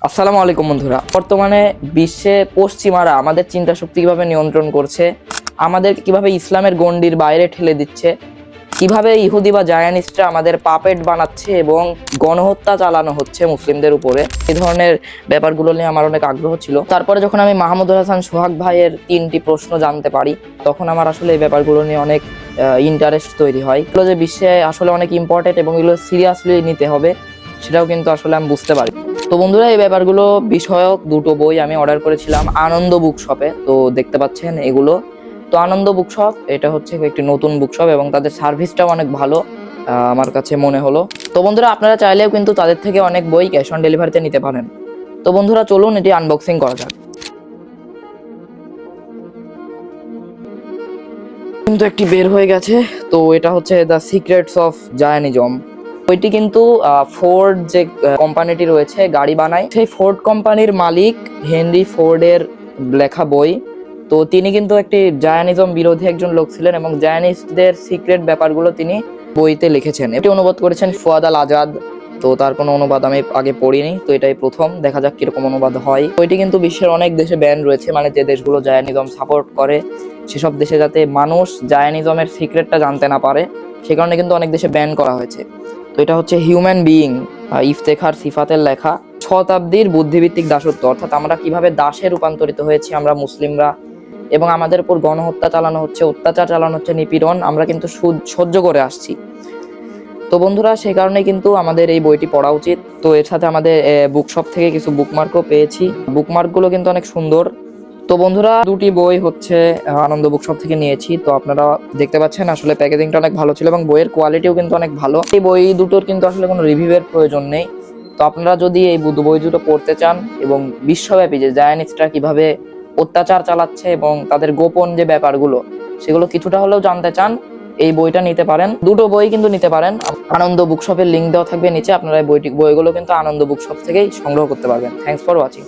আসসালামু আলাইকুম বন্ধুরা। বর্তমানে বিশ্বে পশ্চিমারা আমাদের চিন্তা শক্তি কিভাবে নিয়ন্ত্রণ করছে, আমাদের কিভাবে ইসলামের গণ্ডির বাইরে ঠেলে দিচ্ছে, কিভাবে ইহুদি বা জায়ানিস্টরা আমাদের পাপেট বানাচ্ছে এবং গণহত্যা চালানো হচ্ছে মুসলিমদের উপরে, এই ধরনের ব্যাপারগুলো নিয়ে আমার অনেক আগ্রহ ছিল। তারপরে যখন আমি মাহমুদুল হাসান সোহাগ ভাইয়ের 3টি প্রশ্ন জানতে পারি, তখন আমার আসলে এই ব্যাপারগুলো নিয়ে অনেক ইন্টারেস্ট তৈরি হয়। এগুলো যে বিশ্বে আসলে অনেক ইম্পর্টেন্ট এবং এগুলো সিরিয়াসলি নিতে হবে, সেটাও কিন্তু আসলে আমি বুঝতে পারি। তো বন্ধুরা, এই ব্যাপারগুলো বিষয়ক 2টো বই আমি অর্ডার করেছিলাম আনন্দ বুক শপে। তো দেখতে পাচ্ছেন এগুলো। তো আনন্দ বুক শপ এটা হচ্ছে একটি নতুন বুক শপ এবং তাদের সার্ভিসটাও অনেক ভালো আমার কাছে মনে হলো। তো বন্ধুরা, আপনারা চাইলেও কিন্তু তাদের থেকে অনেক বই ক্যাশ অন ডেলিভারিতে নিতে পারেন। তো বন্ধুরা, চলুন এটি আনবক্সিং করা যাক। কিন্তু একটি বের হয়ে গেছে। তো এটা হচ্ছে দ্য সিক্রেটস অফ জায়ানিজম। বইটি কিন্তু ফোর্ড যে কোম্পানিটি রয়েছে গাড়ি বানায়, সেই ফোর্ড কোম্পানির মালিক হেনরি ফোর্ডের লেখা বই। তো তিনি কিন্তু একটি জায়ানিজম বিরোধী একজন লোক ছিলেন এবং জায়ানিস্টদের সিক্রেট ব্যাপারগুলো তিনি বইতে লিখেছেন। এটি অনুবাদ করেছেন ফুয়াদ আল আজাদ। তো তার কোনো অনুবাদ আমি আগে পড়িনি, তো এটাই প্রথম। দেখা যাক কিরকম অনুবাদ হয়। বইটি কিন্তু বিশ্বের অনেক দেশে ব্যান রয়েছে, মানে যে দেশগুলো জায়ানিজম সাপোর্ট করে সেসব দেশে যাতে মানুষ জায়ানিজমের সিক্রেটটা জানতে না পারে, সে কারণে কিন্তু অনেক দেশে ব্যান করা হয়েছে। তো এটা হচ্ছে হিউম্যান বিইং ইফতেখার সিফাতের লেখা। শতাব্দীর বুদ্ধিভিত্তিক দাসত্ব, অর্থাৎ আমরা কিভাবে দাসে রূপান্তরিত হয়েছি আমরা মুসলিমরা, এবং আমাদের উপর গণহত্যা চালানো হচ্ছে, অত্যাচার চালানো হচ্ছে, নিপীড়ন আমরা কিন্তু সহ্য করে আসছি। তো বন্ধুরা, সেই কারণে কিন্তু আমাদের এই বইটি পড়া উচিত। তো এর সাথে আমাদের বুকশপ থেকে কিছু বুকমার্কও পেয়েছি। বুকমার্কগুলো কিন্তু অনেক সুন্দর। তো বন্ধুরা, 2টি বই হচ্ছে আনন্দ বুকশপ থেকে নিয়েছি। তো আপনারা দেখতে পাচ্ছেন আসলে প্যাকেজিংটা অনেক ভালো ছিল এবং বইয়ের কোয়ালিটিও কিন্তু অনেক ভালো। এই বই দুটোর কিন্তু আসলে কোনো রিভিউয়ের প্রয়োজন নেই। তো আপনারা যদি এই বই দুটো পড়তে চান এবং বিশ্বব্যাপী যে জায়ানিস্টরা কিভাবে অত্যাচার চালাচ্ছে এবং তাদের গোপন যে ব্যাপারগুলো সেগুলো কিছুটা হলেও জানতে চান, এই বইটা নিতে পারেন। 2টো বই কিন্তু নিতে পারেন। আনন্দ বুকশপের লিঙ্ক দেওয়া থাকবে নিচে। আপনারা বইগুলো কিন্তু আনন্দ বুকশপ থেকেই সংগ্রহ করতে পারবেন। Thanks for watching.